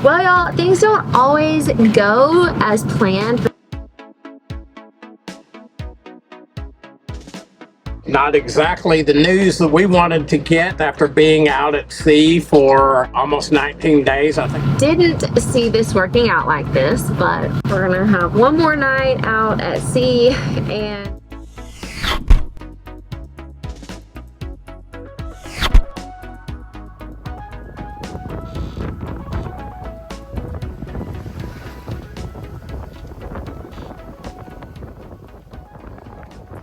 Well, y'all, things don't always go as planned. Not exactly the news that we wanted to get after being out at sea for almost 19 days, I think. Didn't see this working out like this, but we're gonna have one more night out at sea and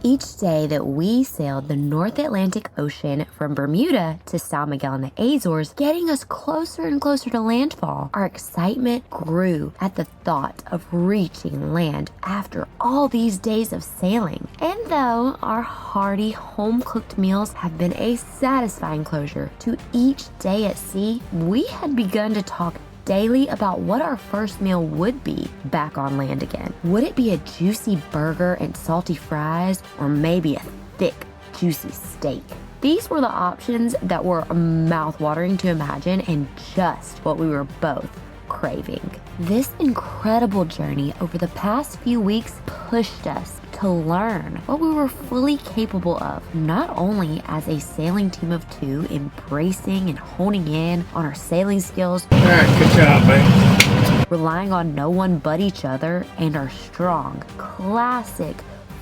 each day that we sailed the North Atlantic Ocean from Bermuda to Sao Miguel in the Azores, getting us closer and closer to landfall, our excitement grew at the thought of reaching land after all these days of sailing. And though our hearty home-cooked meals have been a satisfying closure to each day at sea, we had begun to talk daily about what our first meal would be back on land again. Would it be a juicy burger and salty fries, or maybe a thick, juicy steak? These were the options that were mouth-watering to imagine and just what we were both craving. This incredible journey over the past few weeks pushed us to learn what we were fully capable of, not only as a sailing team of two, embracing and honing in on our sailing skills, All right, good job, man. relying on no one but each other and our strong, classic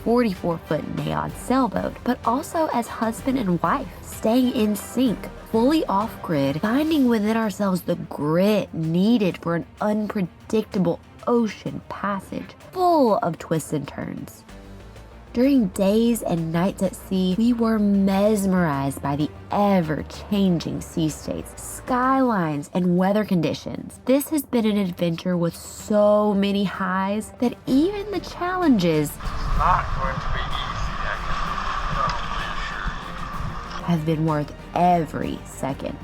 44-foot neon sailboat, but also as husband and wife, staying in sync, fully off-grid, finding within ourselves the grit needed for an unpredictable ocean passage full of twists and turns. During days and nights at sea, we were mesmerized by the ever-changing sea states, skylines, and weather conditions. This has been an adventure with so many highs that even the challenges Not going to be easy, I can have been worth every second.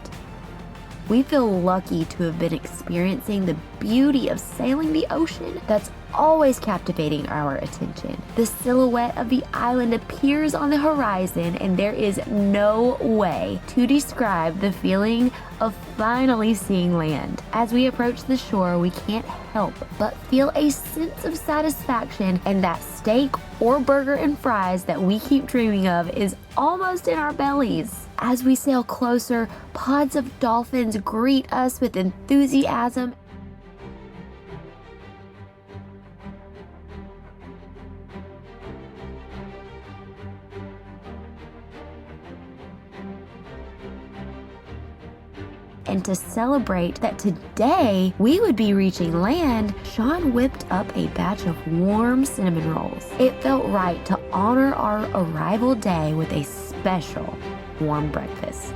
We feel lucky to have been experiencing the beauty of sailing the ocean that's always captivating our attention. The silhouette of the island appears on the horizon, and there is no way to describe the feeling of finally seeing land. As we approach the shore, we can't help but feel a sense of satisfaction, and that steak or burger and fries that we keep dreaming of is almost in our bellies. As we sail closer, pods of dolphins greet us with enthusiasm. And to celebrate that today we would be reaching land, Sean whipped up a batch of warm cinnamon rolls. It felt right to honor our arrival day with a special warm breakfast.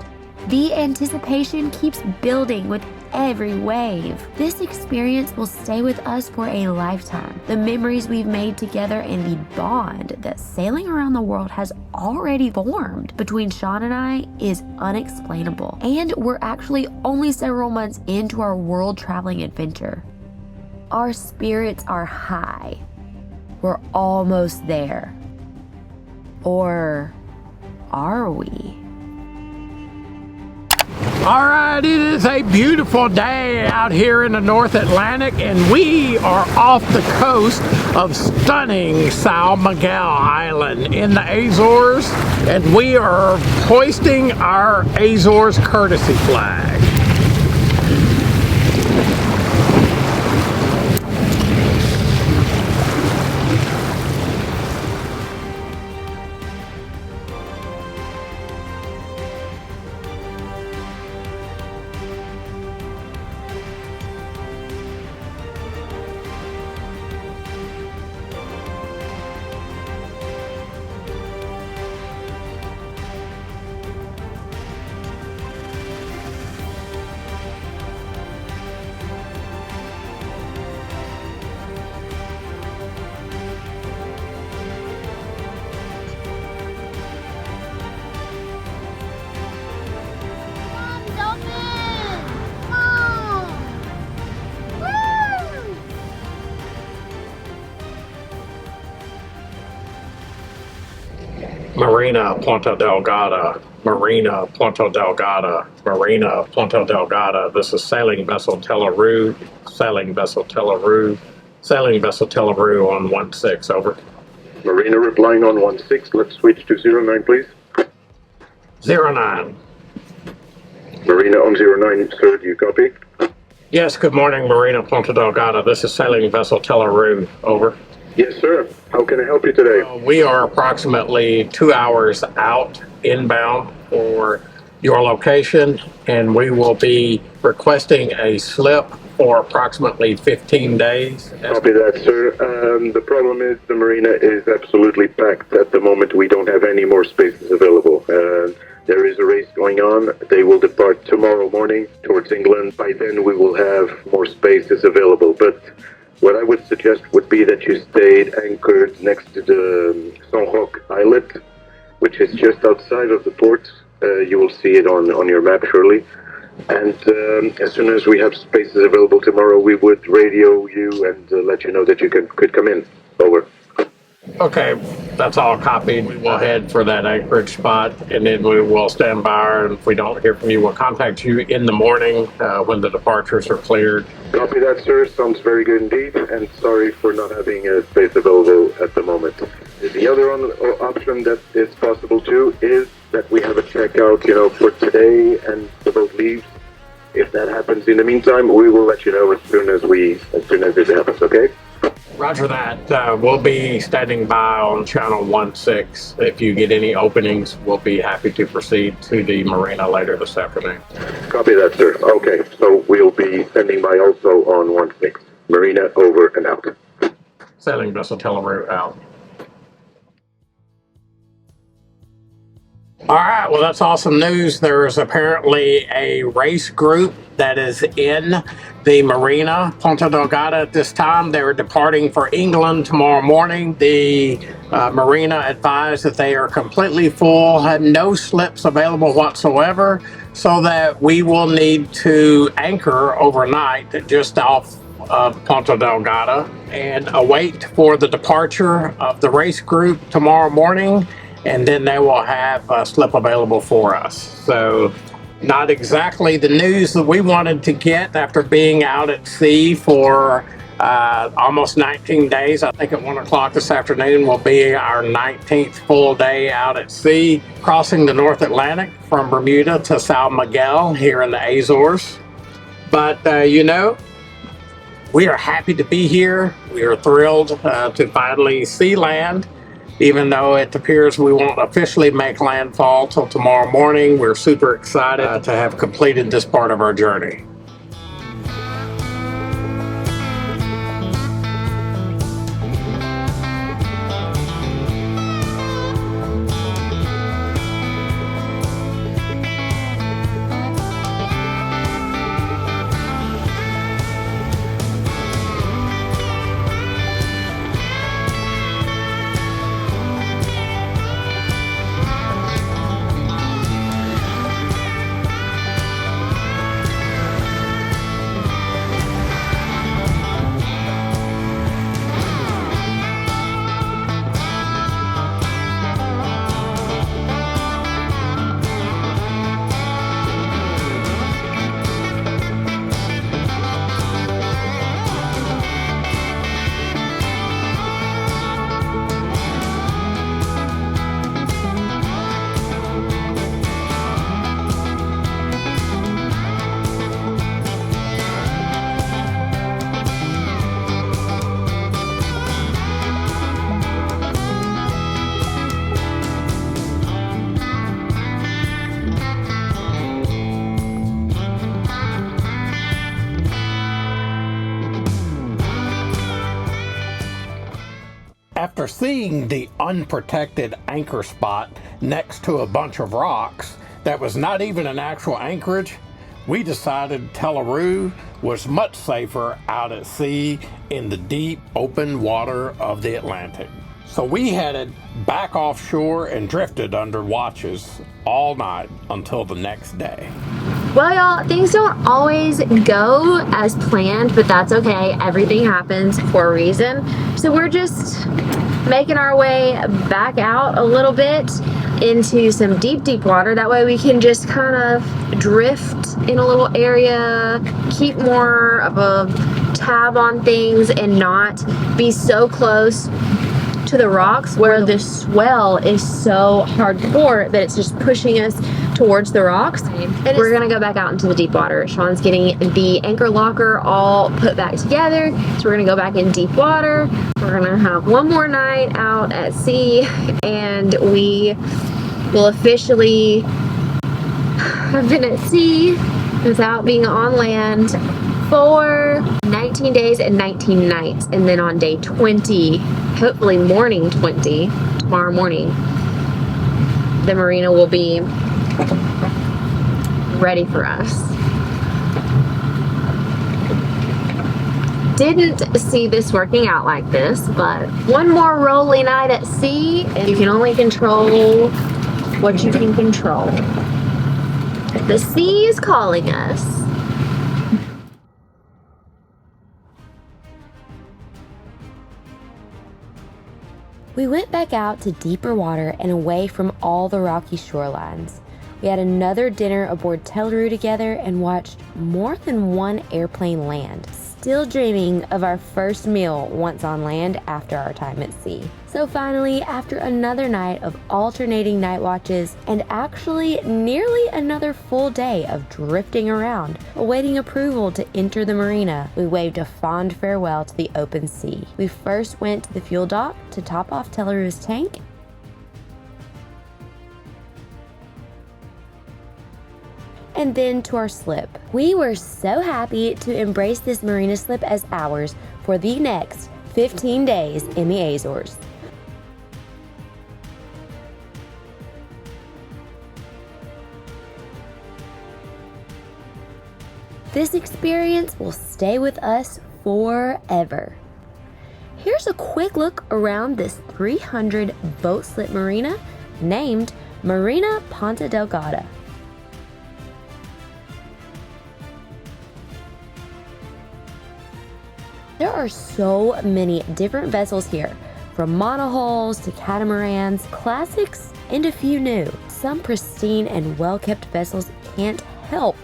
The anticipation keeps building with every wave. This experience will stay with us for a lifetime. The memories we've made together and the bond that sailing around the world has already formed between Sean and I is unexplainable. And we're actually only several months into our world traveling adventure. Our spirits are high. We're almost there. Or are we? All right, it is a beautiful day out here in the North Atlantic, and we are off the coast of stunning Sao Miguel Island in the Azores, and we are hoisting our Azores courtesy flag. Marina, Punta Delgada. Marina, Punta Delgada. Marina, Punta Delgada. This is sailing vessel Tela, sailing vessel Tela, sailing vessel Tela on 16, over. Marina replying on 16. Let's switch to 09, please. 09. Marina on 09, sir, do you copy? Yes, good morning, Marina, Punta Delgada. This is sailing vessel Tela, over. Yes, sir. How can I help you today? We are approximately 2 hours out inbound for your location, and we will be requesting a slip for approximately 15 days. Copy that, sir. The problem is the marina is absolutely packed at the moment. We don't have any more spaces available. There is a race going on. They will depart tomorrow morning towards England. By then we will have more spaces available. But what I would suggest would be that you stayed anchored next to the San Roque Islet, which is just outside of the port. You will see it on your map, surely. And as soon as we have spaces available tomorrow, we would radio you and let you know that you could come in. Over. Okay, that's all copied. We will head for that anchorage spot, and then we will stand by, and if we don't hear from you, we'll contact you in the morning when the departures are cleared. Copy that, sir. Sounds very good indeed, and sorry for not having a space available at the moment. The other option that is possible too is that we have a checkout, for today and the boat leaves. If that happens in the meantime, we will let you know as soon as it happens, okay? Roger that. We'll be standing by on channel 16. If you get any openings, we'll be happy to proceed to the marina later this afternoon. Copy that, sir. Okay, so we'll be standing by also on 16. Marina, over and out. Sailing vessel Tela out. All right, well, that's awesome news. There is apparently a race group that is in the marina, Punta Delgada, at this time. They were departing for England tomorrow morning. The marina advised that they are completely full, had no slips available whatsoever, so that we will need to anchor overnight just off of Punta Delgada and await for the departure of the race group tomorrow morning, and then they will have a slip available for us. So not exactly the news that we wanted to get after being out at sea for almost 19 days. I think at 1 o'clock this afternoon will be our 19th full day out at sea, crossing the North Atlantic from Bermuda to Sao Miguel here in the Azores. But we are happy to be here. We are thrilled to finally see land. Even though it appears we won't officially make landfall till tomorrow morning, we're super excited to have completed this part of our journey. After seeing the unprotected anchor spot next to a bunch of rocks that was not even an actual anchorage, we decided Tela was much safer out at sea in the deep open water of the Atlantic. So we headed back offshore and drifted under watches all night until the next day. Well, y'all, things don't always go as planned, but that's okay. Everything happens for a reason. So we're just making our way back out a little bit. into some deep water. That way we can just kind of drift in a little area, keep more of a tab on things, and not be so close to the rocks where the swell is so hardcore that it's just pushing us towards the rocks. And we're gonna go back out into the deep water. Sean's getting the anchor locker all put back together, so we're gonna go back in deep water. We're gonna have one more night out at sea, and we will officially have been at sea without being on land for 19 days and 19 nights. And then on day 20, hopefully morning 20, tomorrow morning, the Marina will be ready for us. Didn't see this working out like this, but one more rolly night at sea, and you can only control what you can control. The sea is calling us. We went back out to deeper water and away from all the rocky shorelines. We had another dinner aboard Tela together and watched more than one airplane land, still dreaming of our first meal once on land after our time at sea. So finally, after another night of alternating night watches and actually nearly another full day of drifting around, awaiting approval to enter the marina, we waved a fond farewell to the open sea. We first went to the fuel dock to top off Tela's tank, and then to our slip. We were so happy to embrace this marina slip as ours for the next 15 days in the Azores. This experience will stay with us forever. Here's a quick look around this 300 boat slip marina named Marina Ponta Delgada. There are so many different vessels here, from monohulls to catamarans, classics, and a few new. Some pristine and well-kept vessels can't help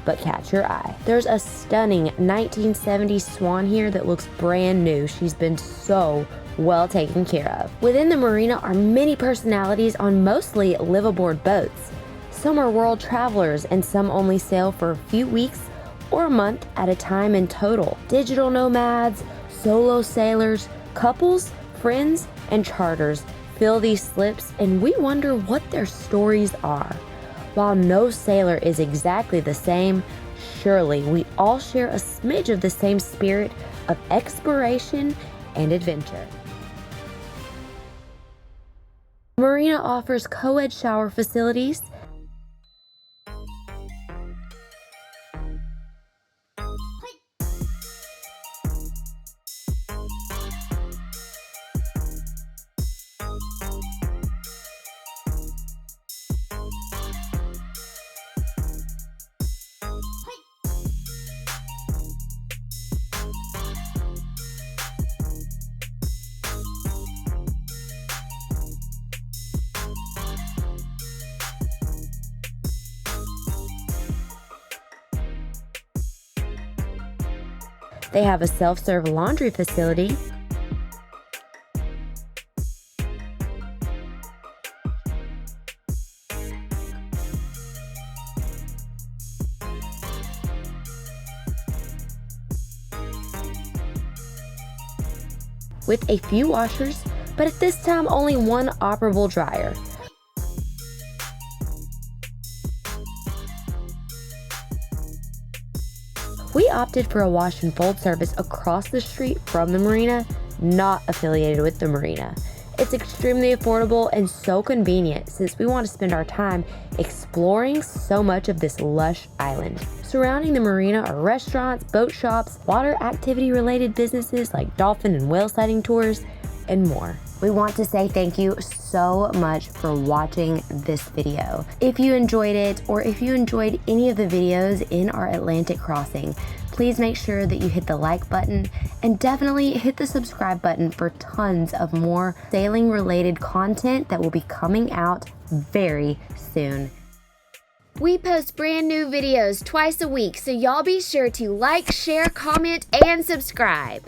but catch your eye. There's a stunning 1970s Swan here that looks brand new. She's been so well taken care of. Within the marina are many personalities on mostly live-aboard boats. Some are world travelers and some only sail for a few weeks or a month at a time in total. Digital nomads, solo sailors, couples, friends, and charters fill these slips, and we wonder what their stories are. While no sailor is exactly the same, surely we all share a smidge of the same spirit of exploration and adventure. Marina offers co-ed shower facilities, they have a self-serve laundry facility, with a few washers, but at this time only one operable dryer. We opted for a wash and fold service across the street from the marina, not affiliated with the marina. It's extremely affordable and so convenient since we want to spend our time exploring so much of this lush island. Surrounding the marina are restaurants, boat shops, water activity related businesses like dolphin and whale sighting tours, and more. We want to say thank you so much for watching this video. If you enjoyed it, or if you enjoyed any of the videos in our Atlantic crossing, please make sure that you hit the like button and definitely hit the subscribe button for tons of more sailing related content that will be coming out very soon. We post brand new videos twice a week, so y'all be sure to like, share, comment, and subscribe.